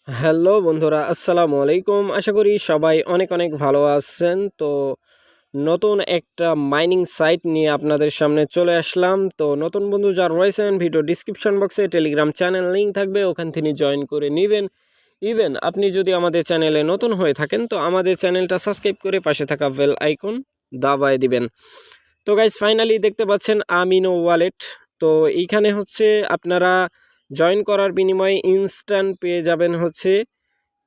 Hello বন্ধুরা, আসসালামু আলাইকুম। আশা করি সবাই অনেক অনেক ভালো আছেন। তো নতুন একটা মাইনিং সাইট নিয়ে আপনাদের সামনে চলে আসলাম। তো নতুন বন্ধু যারা রয়েছেন, ভিডিও ডিসক্রিপশন বক্সে টেলিগ্রাম চ্যানেল লিঙ্ক থাকবে, ওখান থেকে জয়েন করে নেবেন। ইভেন আপনি যদি আমাদের চ্যানেলে নতুন হয়ে থাকেন তো আমাদের চ্যানেলটা সাবস্ক্রাইব করে পাশে থাকা বেল আইকন দাবায় দিবেন। তো গাইজ ফাইনালি দেখতে পাচ্ছেন আমিনো ওয়ালেট। তো এইখানে হচ্ছে আপনারা জয়েন করার বিনিময়ে ইনস্ট্যান্ট পেয়ে যাবেন হচ্ছে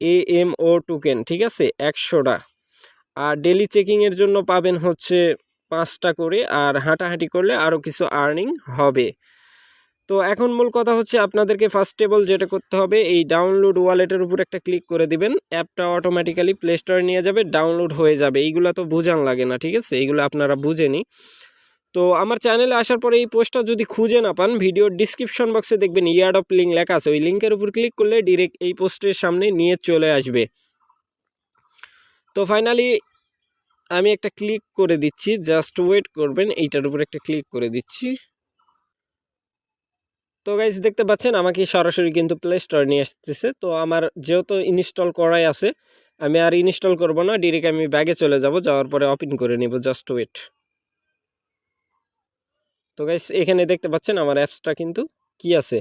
AMO টোকেন, ঠিক আছে, 100টা। আর ডেলি চেকিংয়ের জন্য পাবেন হচ্ছে 5টা করে, আর হাঁটাহাঁটি করলে আরও কিছু আর্নিং হবে। তো এখন মূল কথা হচ্ছে আপনাদেরকে ফার্স্ট অফ অল যেটা করতে হবে, এই ডাউনলোড ওয়ালেটের উপর একটা ক্লিক করে দিবেন। অ্যাপটা অটোমেটিক্যালি প্লে স্টোরে নিয়ে যাবে, ডাউনলোড হয়ে যাবে। এইগুলো তো বোঝান লাগে না, ঠিক আছে, এইগুলো আপনারা বুঝেনি। তো আমার চ্যানেলে আসার পরে এই পোস্টটা যদি খুঁজে না পান, ভিডিওর ডিসক্রিপশন বক্সে দেখবেন ইয়ার্ড অফ লিঙ্ক লেখা আছে, ওই লিঙ্কের উপর ক্লিক করলে ডিরেক্ট এই পোস্টের সামনে নিয়ে চলে আসবে। তো ফাইনালি আমি একটা ক্লিক করে দিচ্ছি, জাস্ট ওয়েট করবেন, এইটার উপর একটা ক্লিক করে দিচ্ছি। তো গাইজ দেখতে পাচ্ছেন আমাকে সরাসরি কিন্তু প্লে স্টোর নিয়ে আসতেছে। তো আমার যেহেতু ইনস্টল করাই আছে, আমি আর ইনস্টল করব না, ডিরেক্ট আমি ব্যাগে চলে যাব, যাওয়ার পরে ওপেন করে নিব, জাস্ট ওয়েট। তো গাইজ এখানে দেখতে পাচ্ছেন আমার অ্যাপসটা কিন্তু কি আছে,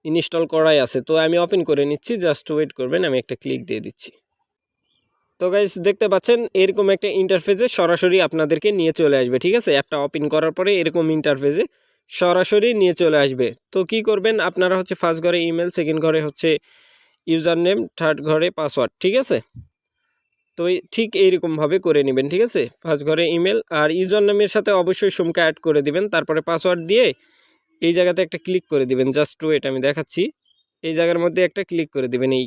ইনস্টল করাই আছে। তো আমি ওপেন করে নিচ্ছি, জাস্ট ওয়েট করবেন, আমি একটা ক্লিক দিয়ে দিচ্ছি। তো গাইজ দেখতে পাচ্ছেন এরকম একটা ইন্টারফেসে সরাসরি আপনাদেরকে নিয়ে চলে আসবে, ঠিক আছে। অ্যাপটা ওপেন করার পরে এরকম ইন্টারফেসে সরাসরি নিয়ে চলে আসবে। তো কি করবেন আপনারা হচ্ছে ফার্স্ট ঘরে ইমেল, সেকেন্ড ঘরে হচ্ছে ইউজার নেম, থার্ড ঘরে পাসওয়ার্ড, ঠিক আছে। তো ঠিক এইরকমভাবে করে নেবেন, ঠিক আছে। ফার্স্ট ঘরে ইমেল আর ইউজার নেমের সাথে অবশ্যই সুমকা অ্যাড করে দিবেন, তারপরে পাসওয়ার্ড দিয়ে এই জায়গাতে একটা ক্লিক করে দিবেন, জাস্ট ওয়েট আমি দেখাচ্ছি। এই জায়গার মধ্যে একটা ক্লিক করে দিবেন, এই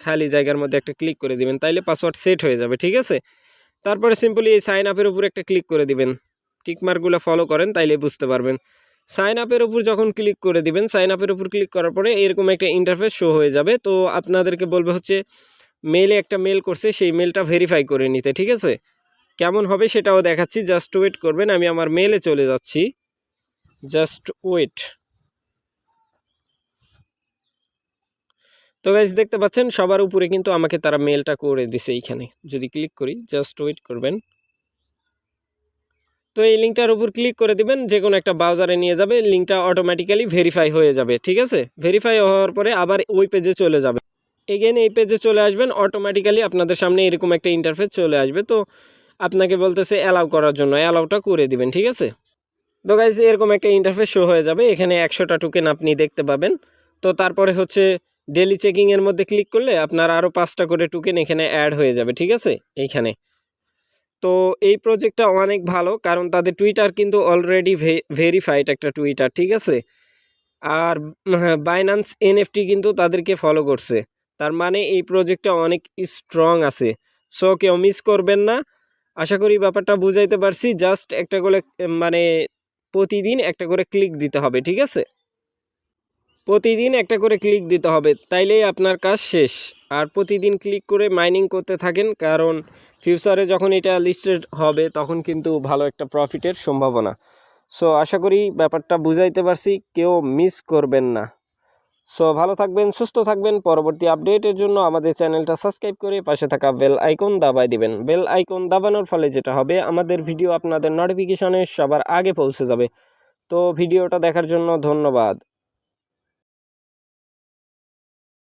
খালি জায়গার মধ্যে একটা ক্লিক করে দিবেন, তাইলে পাসওয়ার্ড সেট হয়ে যাবে, ঠিক আছে। তারপরে সিম্পলি এই সাইন আপের উপর একটা ক্লিক করে দিবেন। টিকমার্কগুলো ফলো করেন, তাইলে বুঝতে পারবেন। সাইন আপের উপর যখন ক্লিক করে দিবেন, সাইন আপের উপর ক্লিক করার পরে এরকম একটা ইন্টারফেস শো হয়ে যাবে। তো আপনাদেরকে বলবে হচ্ছে মেইলে একটা মেল করছে, সেই মেলটা ভেরিফাই করে নিতে, ঠিক আছে। কেমন হবে সেটাও দেখাচ্ছি, জাস্ট ওয়েট করবেন। আমি আমার মেলে চলে যাচ্ছি, জাস্ট ওয়েট। তো গাইজ দেখতে পাচ্ছেন সবার উপরে কিন্তু আমাকে তারা মেলটা করে দিছে এইখানে। যদি ক্লিক করি, জাস্ট ওয়েট করবেন। তো এই লিঙ্কটার উপর ক্লিক করে দিবেন, যে কোনো একটা ব্রাউজারে নিয়ে যাবে, লিঙ্কটা অটোমেটিক্যালি ভেরিফাই হয়ে যাবে, ঠিক আছে। ভেরিফাই হওয়ার পরে আবার ওই পেজে চলে যাবে, এগেন এই পেজে চলে আসবেন, অটোমেটিক্যালি আপনাদের সামনে এরকম একটা ইন্টারফেস চলে আসবে। তো আপনাকে বলতেছে অ্যালাউ করার জন্য, অ্যালাউটা করে দিবেন, ঠিক আছে। তো গাইজ এরকম একটা ইন্টারফেস শো হয়ে যাবে, এখানে 100টা টোকেন আপনি দেখতে পাবেন। তো তারপরে হচ্ছে ডেলি চেকিংয়ের মধ্যে ক্লিক করলে আপনার আরও 5টা করে টোকেন এখানে অ্যাড হয়ে যাবে, ঠিক আছে, এইখানে। তো এই প্রজেক্টটা অনেক ভালো, কারণ তাদের টুইটার কিন্তু অলরেডি ভেরিফাইড একটা টুইটার, ঠিক আছে। আর বাইন্যান্স এনএফটি কিন্তু তাদেরকে ফলো করছে, তার মানে এই প্রজেক্টটা অনেক স্ট্রং আছে। সো কেউ মিস করবেন না। আশা করি ব্যাপারটা বুঝাইতে পারছি। জাস্ট একটা করে মানে প্রতিদিন একটা করে ক্লিক দিতে হবে, ঠিক আছে। প্রতিদিন একটা করে ক্লিক দিতে হবে, তাইলেই আপনার কাজ শেষ। আর প্রতিদিন ক্লিক করে মাইনিং করতে থাকেন, কারণ ফিউচারে যখন এটা লিস্টেড হবে তখন কিন্তু ভালো একটা প্রফিটের সম্ভাবনা। সো আশা করি ব্যাপারটা বুঝাইতে পারছি, কেউ মিস করবেন না। সো ভালো থাকবেন, সুস্থ থাকবেন। পরবর্তী আপডেটের জন্য আমাদের চ্যানেলটা সাবস্ক্রাইব করে পাশে থাকা বেল আইকন দাবাই দিবেন। বেল আইকন দাবানোর ফলে যেটা হবে, আমাদের ভিডিও আপনাদের নোটিফিকেশনে সবার আগে পৌঁছে যাবে। তো ভিডিওটা দেখার জন্য ধন্যবাদ।